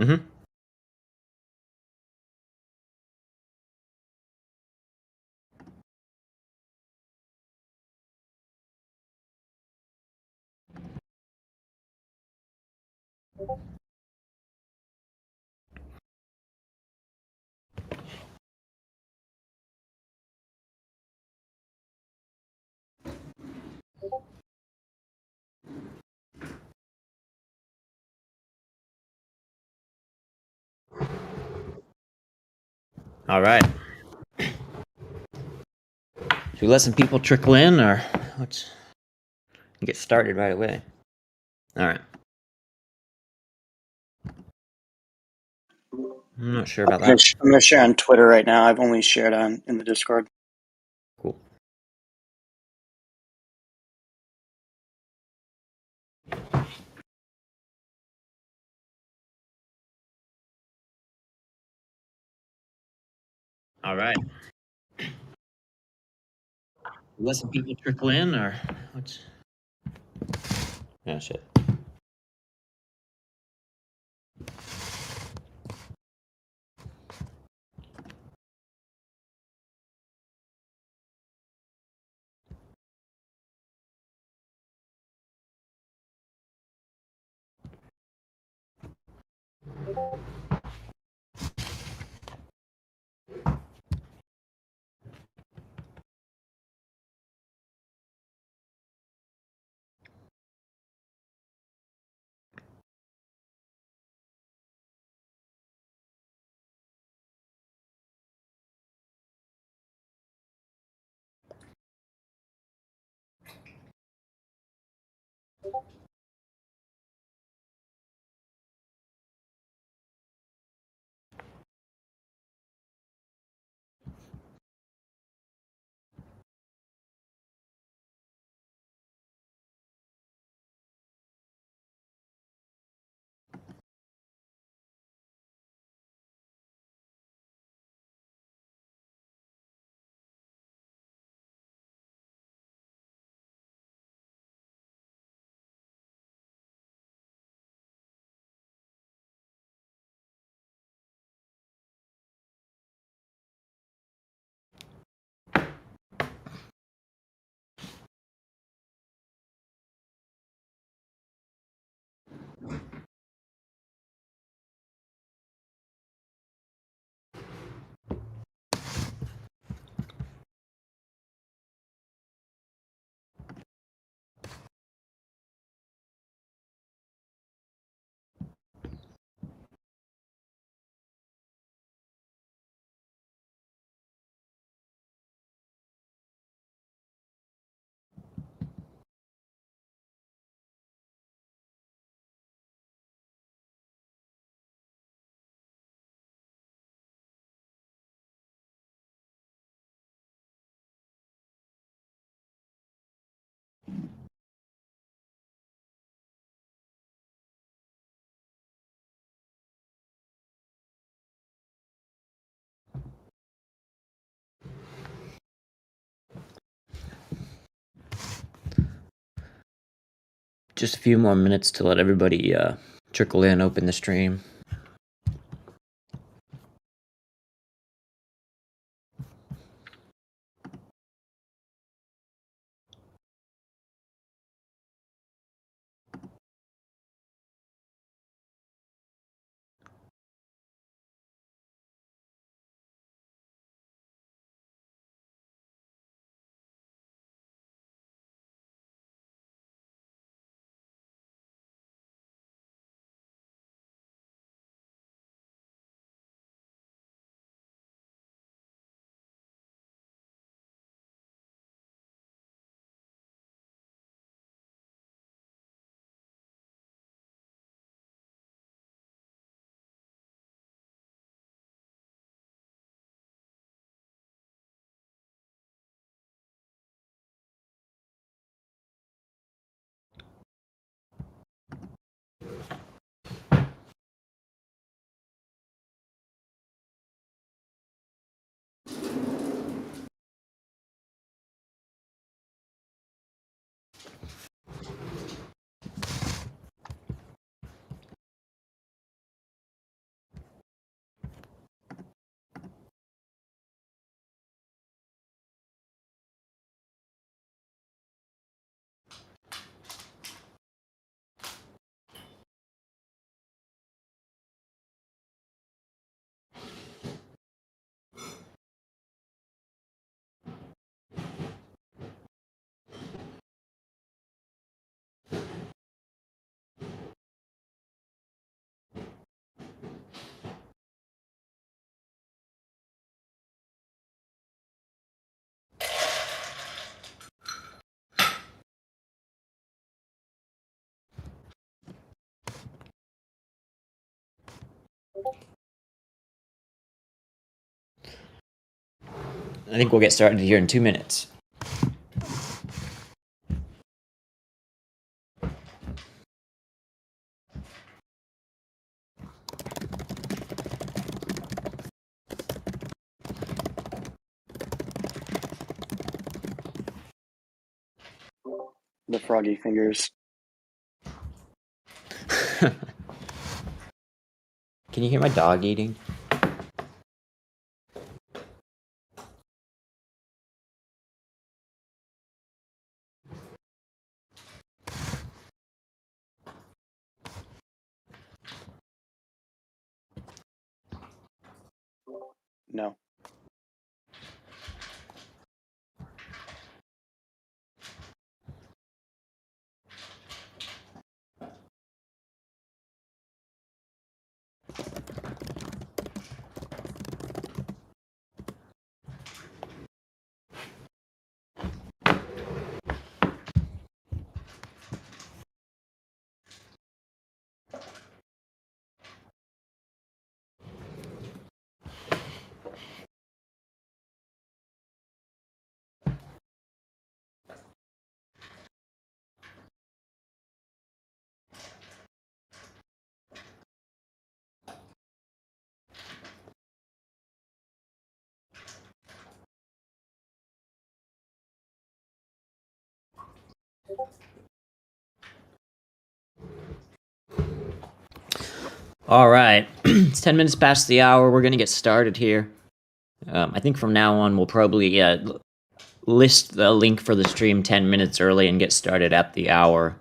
Mm-hmm. All right. Should we let some people trickle in, or let's get started right away? All right. I'm not sure about that. I'm gonna share on Twitter right now. I've only shared in the Discord. Cool. All right. Let some people trickle in, or let's. Yeah, shit. Just a few more minutes to let everybody trickle in, open the stream. I think we'll get started here in 2 minutes. The froggy fingers. Can you hear my dog eating? No. All right, it's 10 minutes past the hour. We're going to get started here. I think from now on, we'll probably list the link for the stream 10 minutes early and get started at the hour.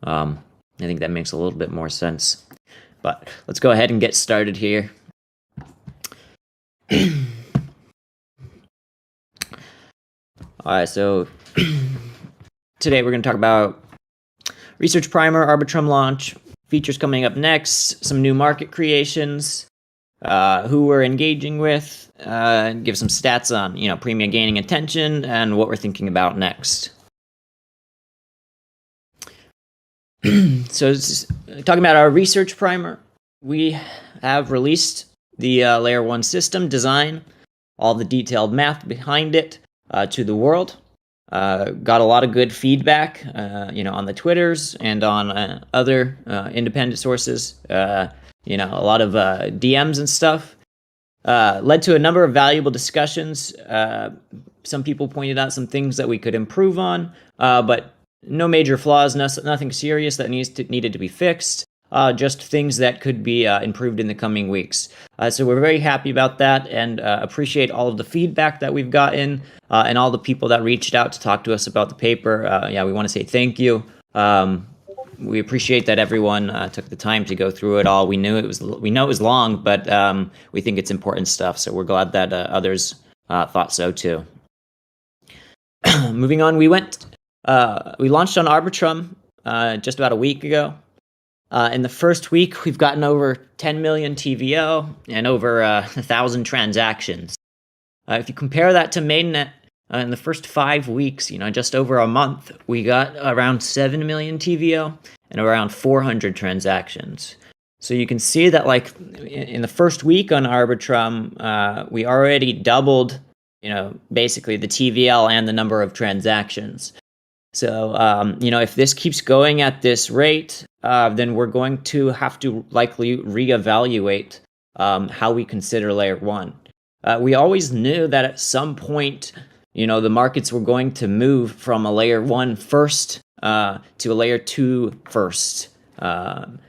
I think that makes a little bit more sense. But let's go ahead and get started here. All right, so today we're going to talk about Research Primer, Arbitrum launch, features coming up next, some new market creations, who we're engaging with, give some stats on, Premia gaining attention and what we're thinking about next. So talking about our Research Primer, we have released the Layer 1 system design, all the detailed math behind it to the world. Got a lot of good feedback, on the Twitters and on other independent sources. A lot of DMs and stuff. Led to a number of valuable discussions. Some people pointed out some things that we could improve on, but no major flaws, nothing serious that needed to be fixed. Just things that could be improved in the coming weeks. So we're very happy about that and appreciate all of the feedback that we've gotten and all the people that reached out to talk to us about the paper. We want to say thank you. We appreciate that everyone took the time to go through it all. We know it was long, but we think it's important stuff. So we're glad that others thought so too. Moving on, we launched on Arbitrum just about a week ago. In the first week, we've gotten over 10 million TVL and over 1,000 transactions. If you compare that to mainnet, in the first 5 weeks, just over a month, we got around 7 million TVL and around 400 transactions. So you can see that, in the first week on Arbitrum, we already doubled, basically the TVL and the number of transactions. So, if this keeps going at this rate, then we're going to have to likely reevaluate how we consider Layer 1. We always knew that at some point, the markets were going to move from a Layer 1 first to a Layer 2 first kind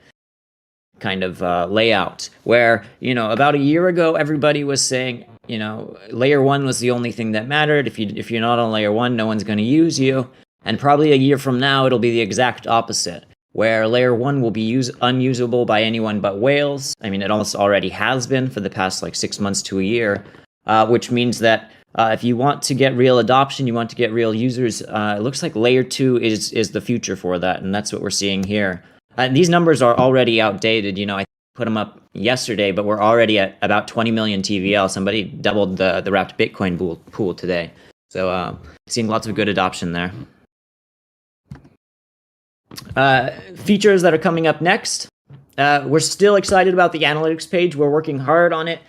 of layout, where, about a year ago, everybody was saying, Layer 1 was the only thing that mattered. If you're not on Layer 1, no one's going to use you. And probably a year from now, it'll be the exact opposite, where Layer 1 will be unusable by anyone but whales. I mean, it almost already has been for the past 6 months to a year, which means that if you want to get real adoption, you want to get real users, it looks like Layer 2 is the future for that, and that's what we're seeing here. These numbers are already outdated. I put them up yesterday, but we're already at about 20 million TVL. Somebody doubled the wrapped Bitcoin pool today. So seeing lots of good adoption there. Features that are coming up next. We're still excited about the analytics page. We're working hard on it,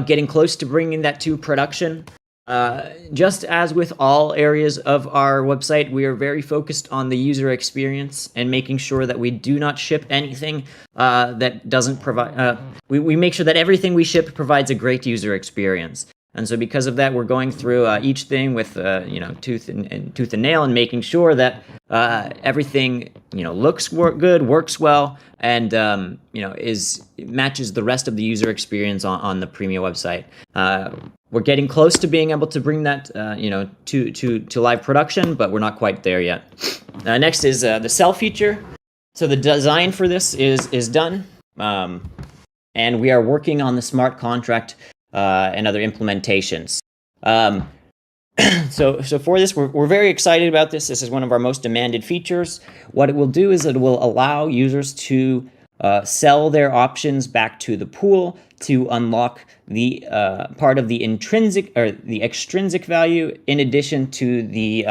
getting close to bringing that to production. Just as with all areas of our website, we are very focused on the user experience and making sure that we do not ship anything that doesn't provide. We make sure that everything we ship provides a great user experience. And so, because of that, we're going through each thing with tooth and nail, and making sure that everything looks good, works well, and matches the rest of the user experience on the Premia website. We're getting close to being able to bring that to live production, but we're not quite there yet. Next is the sell feature. So the design for this is done, and we are working on the smart contract and other implementations. So for this, we're very excited about this. This is one of our most demanded features. What it will do is it will allow users to sell their options back to the pool to unlock the part of the intrinsic or the extrinsic value in addition to the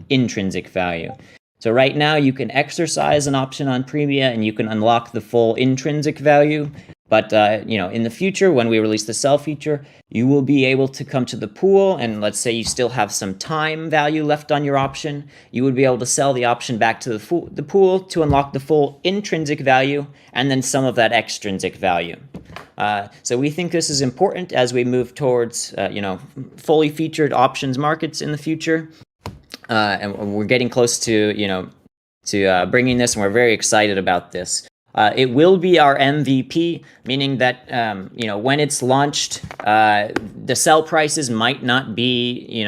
intrinsic value. So right now you can exercise an option on Premia and you can unlock the full intrinsic value. But in the future, when we release the sell feature, you will be able to come to the pool, and let's say you still have some time value left on your option, you would be able to sell the option back to the pool to unlock the full intrinsic value and then some of that extrinsic value. So we think this is important as we move towards fully featured options markets in the future, and we're getting close to bringing this, and we're very excited about this. It will be our MVP, meaning that when it's launched, the sell prices might not be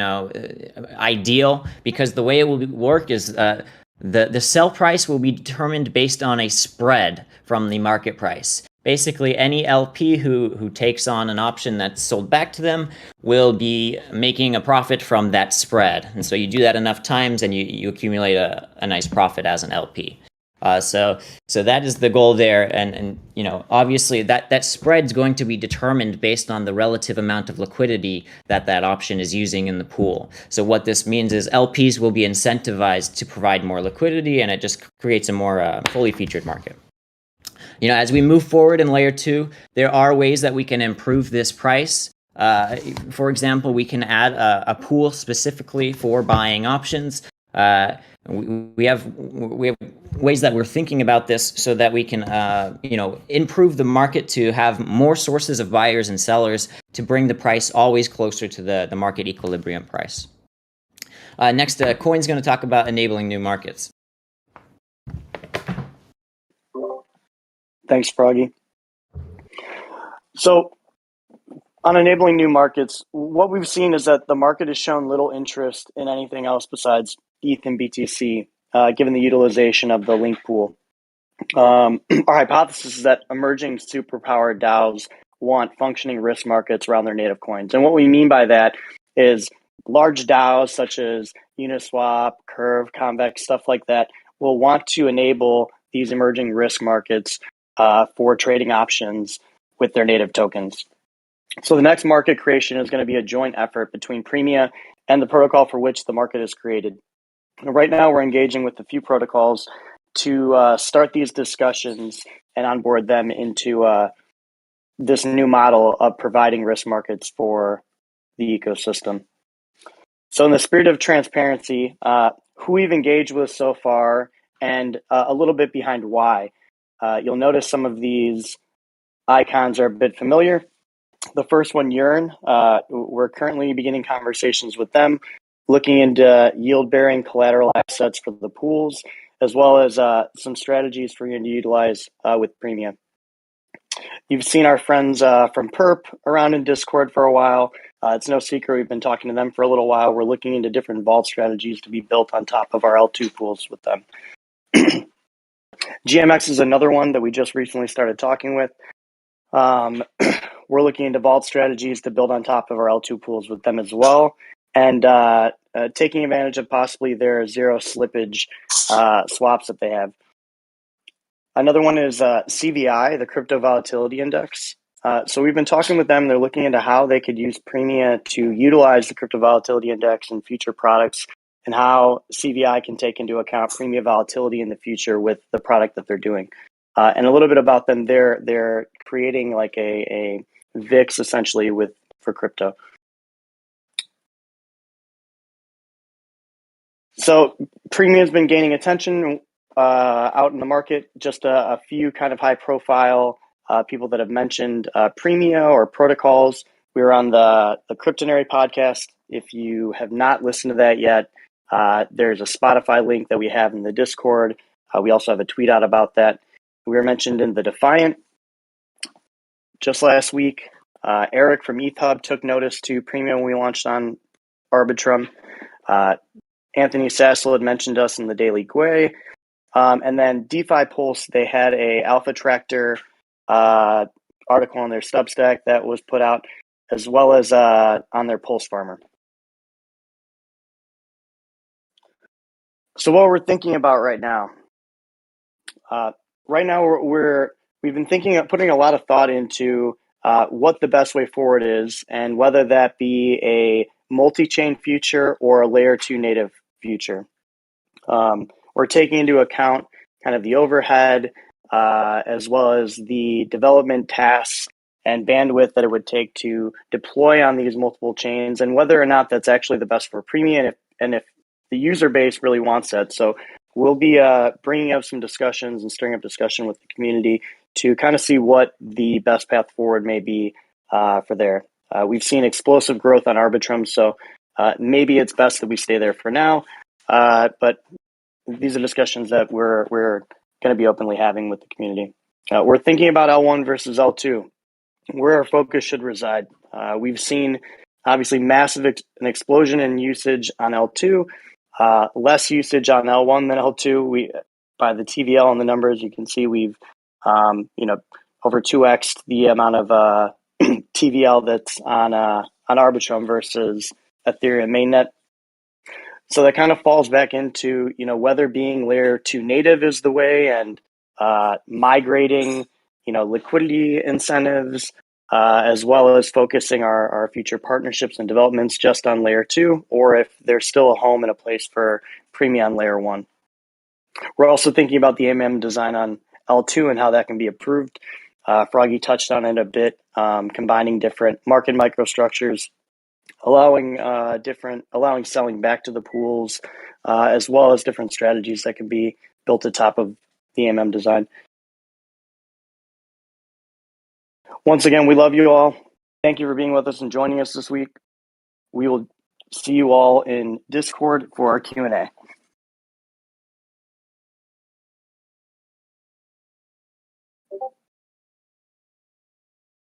ideal, because the way it will work is the sell price will be determined based on a spread from the market price. Basically, any LP who takes on an option that's sold back to them will be making a profit from that spread, and so you do that enough times, and you accumulate a nice profit as an LP. So that is the goal there, and obviously that spread's going to be determined based on the relative amount of liquidity that option is using in the pool. So what this means is LPs will be incentivized to provide more liquidity, and it just creates a more fully featured market. As we move forward in layer 2, there are ways that we can improve this price. For example, we can add a pool specifically for buying options. We have ways that we're thinking about this so that we can improve the market to have more sources of buyers and sellers to bring the price always closer to the market equilibrium price. Next, Coin's going to talk about enabling new markets. Thanks, Froggy. So on enabling new markets, what we've seen is that the market has shown little interest in anything else besides ETH and BTC, given the utilization of the link pool. Our hypothesis is that emerging superpowered DAOs want functioning risk markets around their native coins. And what we mean by that is large DAOs such as Uniswap, Curve, Convex, stuff like that will want to enable these emerging risk markets for trading options with their native tokens. So the next market creation is going to be a joint effort between Premia and the protocol for which the market is created. Right now, we're engaging with a few protocols to start these discussions and onboard them into this new model of providing risk markets for the ecosystem. So in the spirit of transparency, who we've engaged with so far and a little bit behind why. You'll notice some of these icons are a bit familiar. The first one, Yearn, we're currently beginning conversations with them, looking into yield-bearing collateral assets for the pools, as well as some strategies for you to utilize with Premia. You've seen our friends from Perp around in Discord for a while. It's no secret we've been talking to them for a little while. We're looking into different vault strategies to be built on top of our L2 pools with them. GMX is another one that we just recently started talking with. We're looking into vault strategies to build on top of our L2 pools with them as well, and taking advantage of possibly their zero slippage swaps that they have. Another one is CVI, the Crypto Volatility Index. So we've been talking with them. They're looking into how they could use Premia to utilize the Crypto Volatility Index in future products, and how CVI can take into account Premia volatility in the future with the product that they're doing. And a little bit about them, they're creating like a VIX essentially for crypto. So Premium's been gaining attention out in the market. Just a few kind of high profile people that have mentioned Premia or protocols. We were on the Cryptonary podcast. If you have not listened to that yet, there's a Spotify link that we have in the Discord. We also have a tweet out about that. We were mentioned in the Defiant just last week. Eric from ETHUB took notice to Premium when we launched on Arbitrum. Anthony Sassel had mentioned us in the Daily Gwei. And then DeFi Pulse, they had a Alpha Tractor article on their Substack that was put out, as well as on their Pulse Farmer. So what we're thinking about right now, we've been thinking of putting a lot of thought into what the best way forward is, and whether that be a multi-chain future or a layer 2 native future. We're taking into account kind of the overhead, as well as the development tasks and bandwidth that it would take to deploy on these multiple chains, and whether or not that's actually the best for Premium, and if the user base really wants that. So we'll be bringing up some discussions and stirring up discussion with the community to kind of see what the best path forward may be for there. We've seen explosive growth on Arbitrum, so maybe it's best that we stay there for now. But these are discussions that we're going to be openly having with the community. We're thinking about L1 versus L2, where our focus should reside. We've seen obviously massive an explosion in usage on L2, less usage on L1 than L2. By the TVL and the numbers, you can see we've over 2x the amount of TVL that's on Arbitrum versus Ethereum mainnet. So that kind of falls back into, whether being layer 2 native is the way, and migrating, liquidity incentives, as well as focusing our future partnerships and developments just on layer 2, or if there's still a home and a place for Premium on layer 1. We're also thinking about the AMM design on L2 and how that can be improved. Froggy touched on it a bit, combining different market microstructures, allowing selling back to the pools, as well as different strategies that can be built atop of the AMM design. Once again, we love you all. Thank you for being with us and joining us this week. We will see you all in Discord for our Q&A.